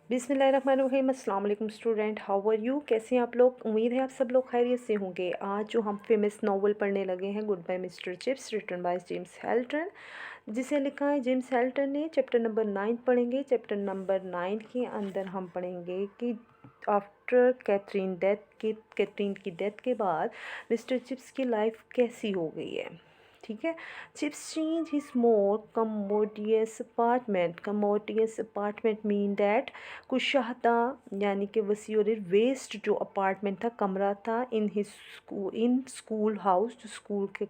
बिस्मिल्लाहिर्रहमानिर्रहीम। अस्सलाम वालेकुम स्टूडेंट, हाउ आर यू? कैसे हैं आप लोग? उम्मीद है आप सब लोग खैरियत से होंगे। आज जो हम फेमस नावल पढ़ने लगे हैं, goodbye Mister Chips, written by James Hilton, जिसे लिखा है जेम्स हेल्टन ने। चैप्टर नंबर 9 पढ़ेंगे। चैप्टर नंबर 9 के अंदर हम पढ़ेंगे कि आफ्टर कैथरीन की डेथ के बाद मिस्टर चिप्स की लाइफ कैसी हो गई है। ठीक है। Chips change his more commodious apartment mean that कुशादा यानी कि वसी और वेस्ट जो अपार्टमेंट था, कमरा था इन स्कूल हाउस, जो स्कूल के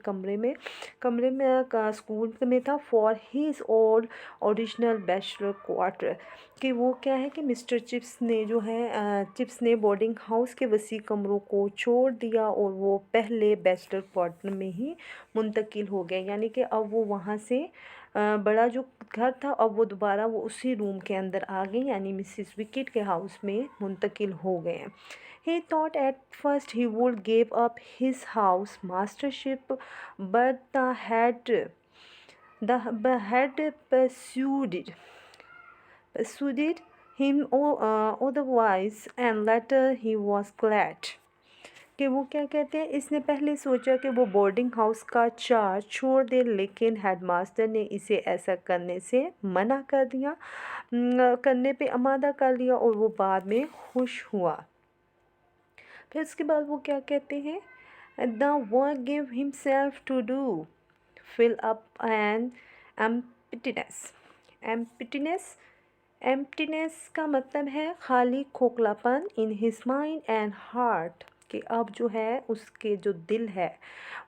स्कूल में था, for his old original bachelor quarter. कि वो क्या है कि मिस्टर चिप्स ने बोर्डिंग हाउस के वसी कमरों को छोड़ दिया और वो पहले बैचलर क्वार्टर में ही मुंतकिल हो गए। यानी कि अब वो वहाँ से बड़ा जो घर था, अब वो दोबारा वो उसी रूम के अंदर आ गए, यानी मिसिस विकेट के हाउस में मुंतकिल हो गए हैं। He thought at first he would give up his house mastership, but the had pursued him otherwise, and later he was glad। कि वो क्या कहते हैं, इसने पहले सोचा कि वो बोर्डिंग हाउस का चार्ज छोड़ दे, लेकिन हेडमास्टर ने इसे ऐसा करने से मना कर दिया, करने पे आमादा कर लिया, और वो बाद में खुश हुआ। फिर उसके बाद वो क्या कहते हैं, the work give himself to do fill up an emptiness। Emptiness का मतलब है खाली खोखलापन in his mind and heart. कि अब जो है उसके जो दिल है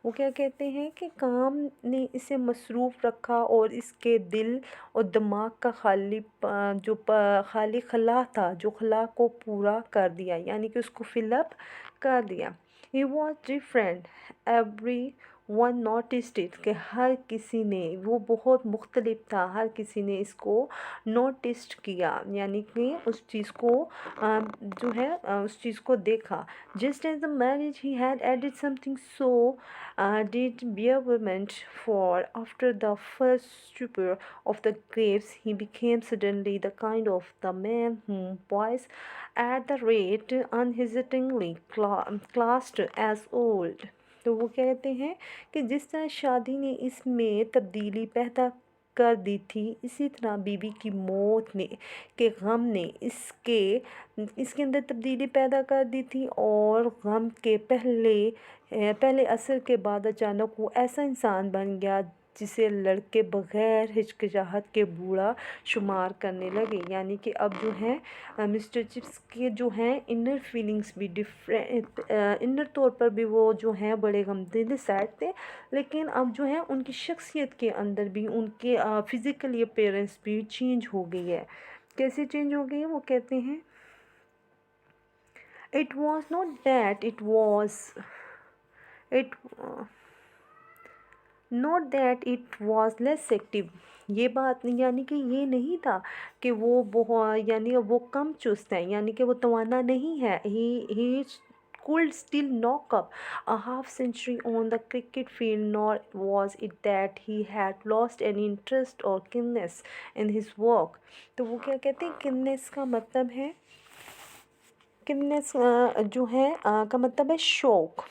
वो क्या कहते हैं कि काम ने इसे मसरूफ़ रखा, और इसके दिल और दिमाग का खाली खला था, जो खला को पूरा कर दिया, यानी कि उसको फिलअप कर दिया। He was different, every one noticed it. कि हर किसी ने, वो बहुत मुख्तलिफ था, हर किसी ने इसको नोटिस्ड किया, यानी कि उस चीज़ को उस चीज़ को देखा। Just as the marriage he had added something so did bereavement, for after the first stupor of the graves he became suddenly the kind of the man whom boys at the rate unhesitatingly classed as old। तो वो कहते हैं कि जिस तरह शादी ने इसमें तब्दीली पैदा कर दी थी, इसी तरह बीवी की मौत ने के गम ने इसके अंदर तब्दीली पैदा कर दी थी, और गम के पहले असर के बाद अचानक वो ऐसा इंसान बन गया जिसे लड़के बग़ैर हिचकिचाहट के बूढ़ा शुमार करने लगे। यानी कि अब जो है मिस्टर चिप्स के जो हैं इनर फीलिंग्स भी डिफरेंट, इनर तौर पर भी वो जो हैं बड़े गमगीन सैड थे, लेकिन अब जो है उनकी शख्सियत के अंदर भी उनके फिज़िकली अपीयरेंस भी चेंज हो गई है। कैसे चेंज हो गई है? वो कहते हैं, it was not that it was it not that it was less active. ये बात नहीं, यानी कि ये नहीं था कि वो बहुत, यानी वो कम चुस्त है, यानी कि वो तवाना नहीं है। ही could still knock up a half century on the cricket field, nor was it that he had lost any interest or keenness in his work। तो वो क्या कहते हैं, keenness का मतलब है, किन्नेस जो है का मतलब है शौक।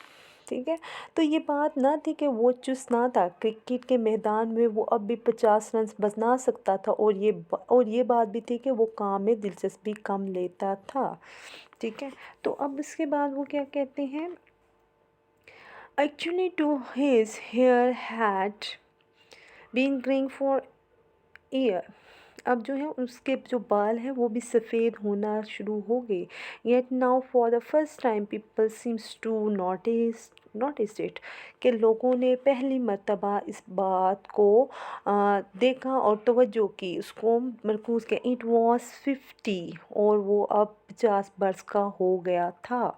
ठीक है। तो ये बात ना थी कि वो चुस्त ना था, क्रिकेट के मैदान में वो अब भी 50 रन बना सकता था, और ये बात भी थी कि वो काम में दिलचस्पी कम लेता था। ठीक है। तो अब इसके बाद वो क्या कहते हैं, actually to his hair had been greying for year. अब जो है उसके जो बाल हैं वो भी सफ़ेद होना शुरू हो गए। Yet now for the first time people seems to notice it. कि लोगों ने पहली मर्तबा इस बात को देखा और तवज्जो की, उसको मरकूज़ किया। इट वॉज 50, और वो अब 50 बरस का हो गया था।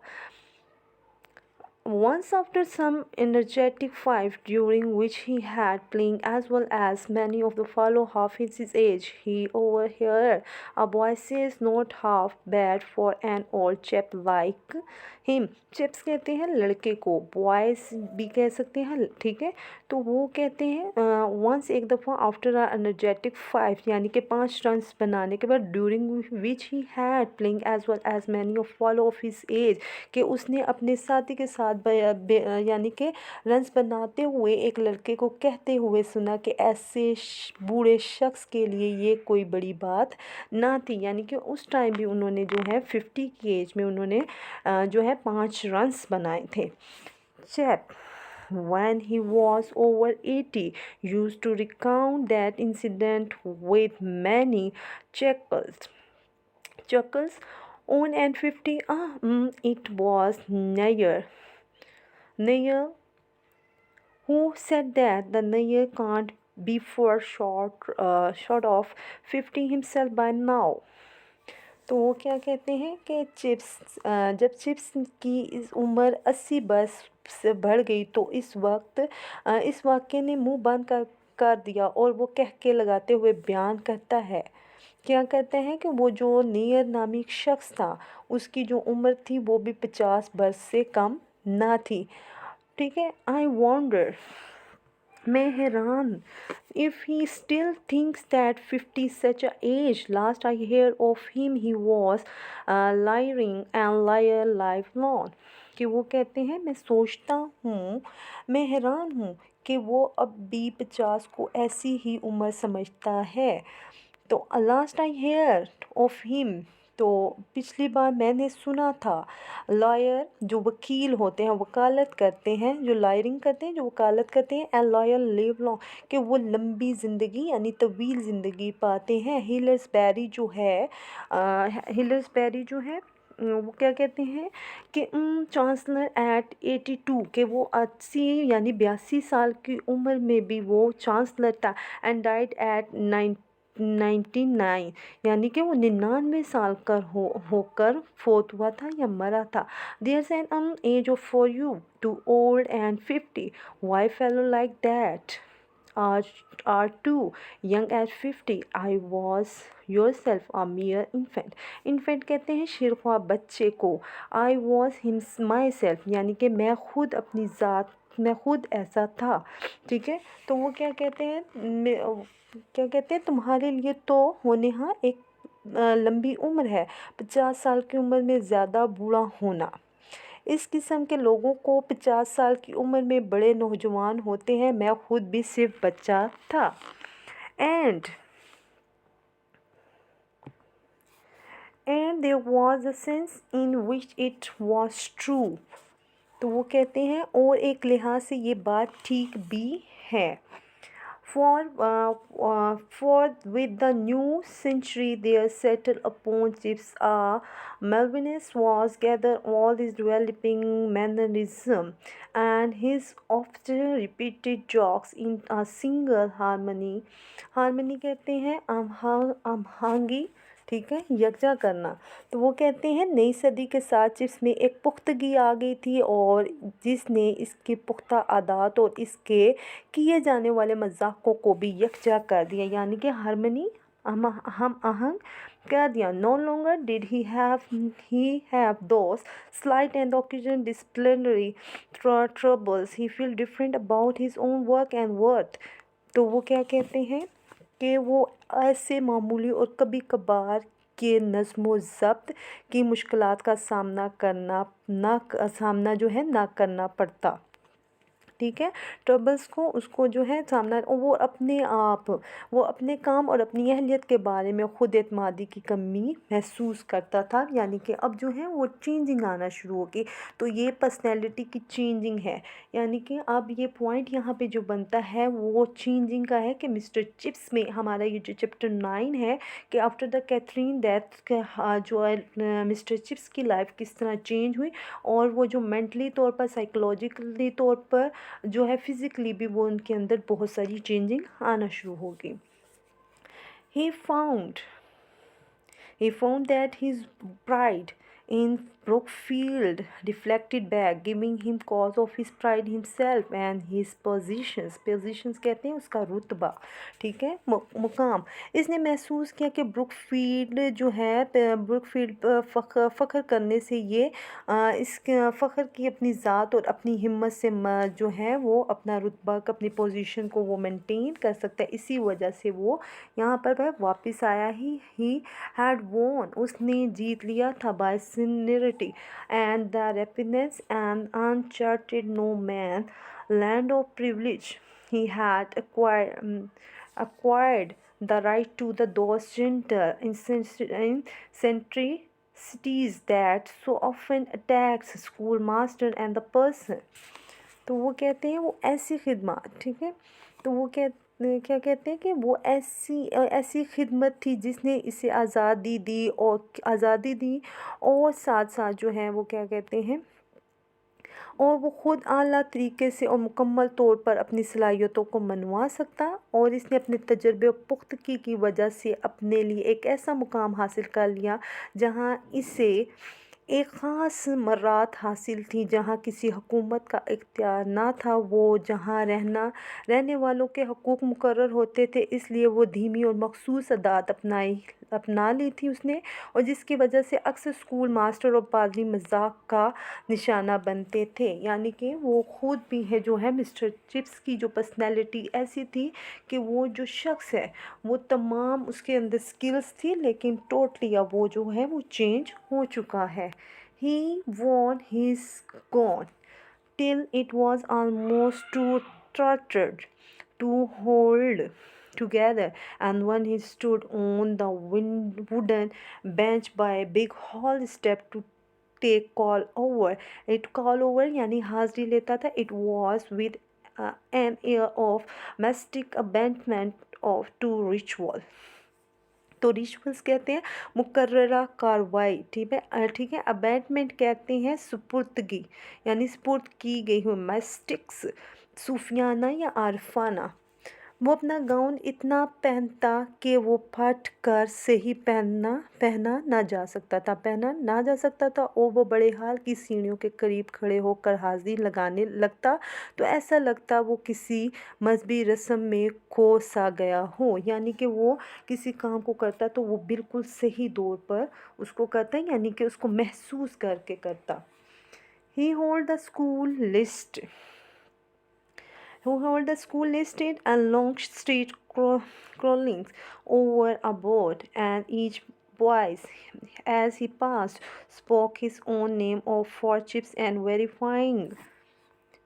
Once, after some energetic fight during which he had playing as well as many of the fellow half his age, he overheard a voice says not half bad for an old chap like him. Chips कहते हैं लड़के को, boys भी कह सकते हैं, ठीक है। तो वो कहते हैं वंस एक दफ़ा आफ्टर अ एनर्जेटिक 5 यानी कि 5 रन्स बनाने के बाद during which he had playing as well as many of follow of his age, कि उसने अपने साथी के साथ यानी कि रन्स बनाते हुए एक लड़के को कहते हुए सुना कि ऐसे बूढ़े शख्स के लिए ये कोई बड़ी बात ना थी। यानी कि उस टाइम भी उन्होंने जो है 50 की एज में उन्होंने जो है 5 रन्स बनाए थे। Chap when he was over 80 used to recount that incident with many chuckles on and 50 it was Nair who said that the Nair can't be for short of 50 himself by now। तो वो क्या कहते हैं कि जब chips की इस उम्र 80 बरस से बढ़ गई तो इस वाक्य ने मुंह बंद कर दिया और वो कह के लगाते हुए बयान करता है। क्या कहते हैं कि वो जो नियर नामी एक शख्स था उसकी जो उम्र थी वो भी 50 बरस से कम ना थी, ठीक है। आई वॉन्डर, मैं हैरान, if he still thinks that 50 such a age, last I heard of him he was lying and liar lifelong। कि वो कहते हैं मैं सोचता हूँ, मैं हैरान हूँ कि वो अब भी 50 को ऐसी ही उम्र समझता है। तो last I hear of him, तो पिछली बार मैंने सुना था, लॉयर जो वकील होते हैं, वकालत करते हैं, जो लायरिंग करते हैं, जो वकालत करते हैं, एंड लॉयर लिव लॉन्ग, कि वो लंबी ज़िंदगी यानी तवील ज़िंदगी पाते हैं। हिलर्सबेरी जो है वो क्या कहते हैं कि चांसलर एट 82, कि वो 80 यानी 82 साल की उम्र में भी वो चांसलर था, एंड डाइड एट 99 यानी कि वो 99 साल होकर फोत हुआ था या मरा था। There an age of for you too old and 50 why fellow like that are too young at 50 I was yourself a mere infant कहते हैं शिरख्वा बच्चे को, I was myself यानी कि मैं खुद ऐसा था, ठीक है। तो वो क्या कहते हैं तुम्हारे लिए तो होने एक लंबी उम्र है, 50 साल की उम्र में ज़्यादा बूढ़ा होना। इस किस्म के लोगों को 50 साल की उम्र में बड़े नौजवान होते हैं, मैं खुद भी सिर्फ बच्चा था। And there was a sense in which it was true. तो वो कहते हैं और एक लिहाज से ये बात ठीक भी है। For with the new century there settled upon Chips a Melvinus was gather all his developing mannerism and his often repeated jokes in a single harmony कहते हैं amhangi, ठीक है, यकजा करना। तो वो कहते हैं नई सदी के साथ चिप्स में एक पुख्तगी आ गई थी और जिसने इसकी पुख्ता आदात और इसके किए जाने वाले मजाकों को भी यकजा कर दिया, यानी कि हारमनी हम आहंग कर दिया। No longer did he have those slight and occasional disciplinary troubles, he feel different about his own work and worth। तो वो क्या कहते हैं कि वो ऐसे मामूली और कभी कभार के नज़्म ज़ब्त की मुश्किलात का सामना जो है ना करना पड़ता, ठीक है। ट्रबल्स को उसको जो है सामना, वो अपने काम और अपनी अहलियत के बारे में ख़ुद एतमादी की कमी महसूस करता था। यानी कि अब जो है वो चेंजिंग आना शुरू होगी, तो ये पर्सनैलिटी की चेंजिंग है। यानी कि अब ये पॉइंट यहाँ पे जो बनता है वो चेंजिंग का है कि मिस्टर चिप्स में हमारा ये जो चैप्टर 9 है कि आफ्टर द कैथरीन डेथ जो है मिस्टर चिप्स की लाइफ किस तरह चेंज हुई और वो जो मेंटली तौर पर, साइकोलॉजिकली तौर पर जो है, फिज़िकली भी वो उनके अंदर बहुत सारी चेंजिंग आना शुरू होगी। He found that his pride in Brookfield reflected back, giving him cause of his pride himself and his positions. Positions कहते हैं उसका रुतबा, ठीक है, मुकाम। इसने महसूस किया कि ब्रुकफील्ड जो है, ब्रुकफील्ड पर फ़ख्र करने से ये इस फ़ख्र की अपनी ज़ात और अपनी हिम्मत से जो है वो अपना रुतबा, अपनी पोजीशन को वो मेंटेन कर सकता है। इसी वजह से वो यहाँ पर वह वापस आया ही हैड वॉन, उसने जीत लिया था by seniority and the ripeness and uncharted no man land of privilege he had acquired the right to the those gentle eccentricities that so often attacks schoolmaster and the person। तो वो कहते हैं वो ऐसी खिदमत, ठीक है, तो वो क्या कहते हैं कि वो ऐसी खिदमत थी जिसने इसे आज़ादी दी और साथ साथ जो है वो क्या कहते हैं, और वो ख़ुद आला तरीके से और मुकम्मल तौर पर अपनी सलाहियतों को मनवा सकता, और इसने अपने तजर्बे और पुख्तगी की वजह से अपने लिए एक ऐसा मुकाम हासिल कर लिया जहाँ इसे एक ख़ास मर्रात हासिल थी, जहाँ किसी हुकूमत का इख्तियार ना था, वो जहाँ रहने वालों के हकूक़ मुकर्रर होते थे। इसलिए वो धीमी और मखसूस अदात अपना ली थी उसने, और जिसकी वजह से अक्सर स्कूल मास्टर और पादरी मजाक का निशाना बनते थे। यानी कि वो ख़ुद भी है जो है मिस्टर चिप्स की जो पर्सनैलिटी ऐसी थी कि वो जो शख्स है वो तमाम उसके अंदर स्किल्स थी, लेकिन टोटली अब वो जो है वो चेंज हो चुका है। He won his gone till it was almost too tortured to hold together, and when he stood on the wooden bench by a big hall step to take call over यानी हाज़िरी लेता था, it was with an air of mystic abandonment of to ritual। तो rituals कहते हैं मुकर्ररा कार्रवाई, ठीक है। अबैंडमेंट कहते हैं सुपुर्दगी, यानी सुपुर्द की गई हुई। मैस्टिक्स सूफियाना या आरफाना। वो अपना गाउन इतना पहनता कि वो फट कर से ही पहना ना जा सकता था और वो बड़े हाल की सीढ़ियों के करीब खड़े होकर हाजिरी लगाने लगता तो ऐसा लगता वो किसी मजहबी रस्म में खो सा गया हो। यानी कि वो किसी काम को करता तो वो बिल्कुल सही दौर पर उसको करता, यानी कि उसको महसूस करके करता। He hold the school listed and long street crawlings over a board, and each voice as he passed spoke his own name of four chips and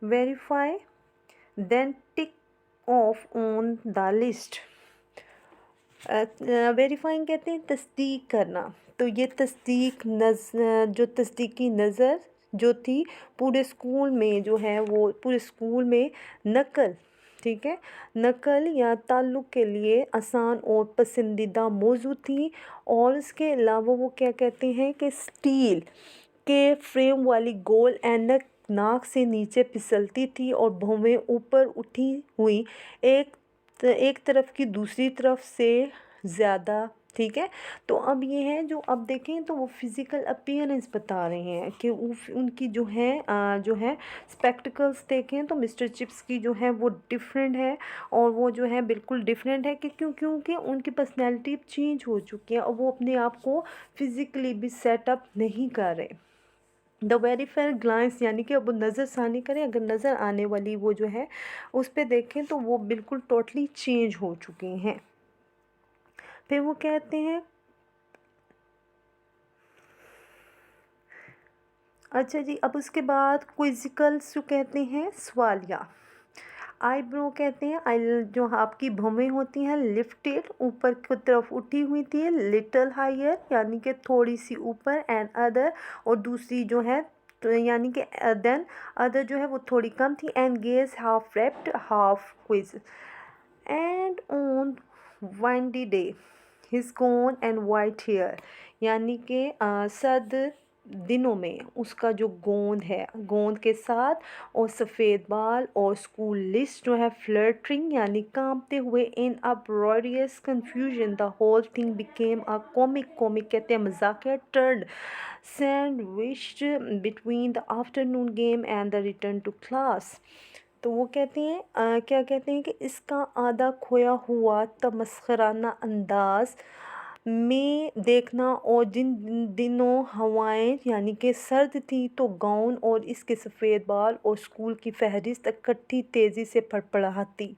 verify then tick off on the list। Verifying कहते हैं तस्दीक करना। तो ये जो तस्दीकी नज़र जो थी पूरे स्कूल में जो है वो पूरे स्कूल में नकल, ठीक है, नकल या ताल्लुक़ के लिए आसान और पसंदीदा मौजू थी। और इसके अलावा वो क्या कहते हैं कि स्टील के फ्रेम वाली गोल ऐनक नाक से नीचे फिसलती थी और भौवें ऊपर उठी हुई एक तरफ की दूसरी तरफ से ज़्यादा, ठीक है। तो अब ये है जो अब देखें तो वो फिज़िकल अपीयरेंस बता रहे हैं कि उनकी जो है स्पेक्टिकल्स देखें तो मिस्टर चिप्स की जो है वो डिफरेंट है, और वो जो है बिल्कुल डिफरेंट है कि क्योंकि उनकी पर्सनैलिटी चेंज हो चुकी है और वो अपने आप को फिज़िकली भी सेटअप नहीं कर रहे। द वेरी फेयर ग्लांस यानी कि अब नज़र सानी करें, अगर नज़र आने वाली वो जो है उस पर देखें तो वो बिल्कुल टोटली चेंज हो चुके हैं। फिर वो कहते हैं अच्छा जी, अब उसके बाद क्विजिकल्स जो कहते हैं सवालिया। आईब्रो कहते हैं आई जो आपकी भौवें होती हैं लिफ्टेड ऊपर की तरफ उठी हुई थी, लिटिल हायर यानी कि थोड़ी सी ऊपर, एंड अदर और दूसरी जो है तो यानी कि देन अदर जो है वो थोड़ी कम थी, and gaze half wrapped half quiz and on windy day his gone and white hair यानी कि सर्द दिनों में उसका जो गोंद है, गोंद के साथ और सफ़ेद बाल और स्कूल लिस्ट जो है फ्लर्टिंग यानी कांपते हुए in uproarious confusion the whole thing became a comic कहते हैं मजाकिया टर्ड sandwiched between the afternoon game and the return to class. तो वो कहते हैं क्या कहते हैं कि इसका आधा खोया हुआ तमस्खराना अंदाज में देखना और जिन दिनों हवाएं यानी कि सर्द थी तो गाउन और इसके सफ़ेद बाल और स्कूल की फहरिस्त इकट्ठी तेज़ी से फड़फड़ाती,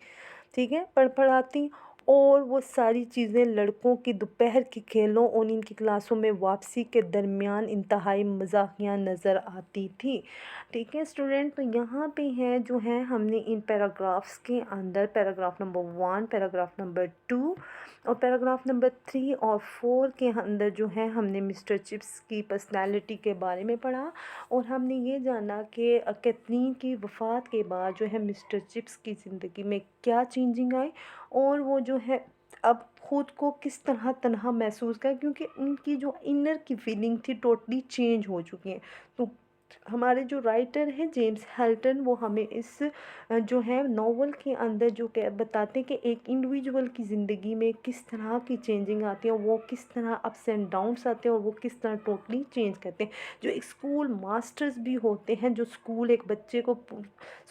ठीक है, फड़फड़ाती और वो सारी चीज़ें लड़कों की दोपहर के खेलों और इनकी क्लासों में वापसी के दरमियान इंतहाई मज़ाकिया नज़र आती थी। ठीक है स्टूडेंट, तो यहाँ पे है जो है हमने इन पैराग्राफ्स के अंदर पैराग्राफ नंबर 1, पैराग्राफ नंबर 2 और पैराग्राफ नंबर 3 और 4 के अंदर जो है हमने मिस्टर चिप्स की पर्सनालिटी के बारे में पढ़ा और हमने ये जाना कि कैथरीन की वफ़ात के बाद जो है मिस्टर चिप्स की ज़िंदगी में क्या चेंजिंग आई और वो जो है अब खुद को किस तरह तनहा महसूस कर, क्योंकि उनकी जो इनर की फीलिंग थी टोटली चेंज हो चुकी हैं। तो हमारे जो राइटर हैं जेम्स हेल्टन वो हमें इस जो है नॉवल के अंदर जो कह बताते हैं कि एक इंडिविजुअल की ज़िंदगी में किस तरह की चेंजिंग आती है और वो किस तरह अप्स एंड डाउन्स आते हैं और वो किस तरह टोटली चेंज करते हैं। जो एक स्कूल मास्टर्स भी होते हैं, जो स्कूल एक बच्चे को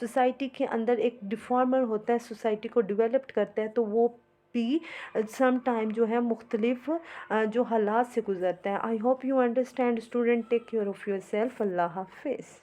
सोसाइटी के अंदर एक डिफॉर्मर होता है, सोसाइटी को डेवलप करता है, तो वो भी सम टाइम जो है मुख्तलिफ जो हालात से गुज़रता है। I hope you understand student, take care of your self, Allah हाफिज़।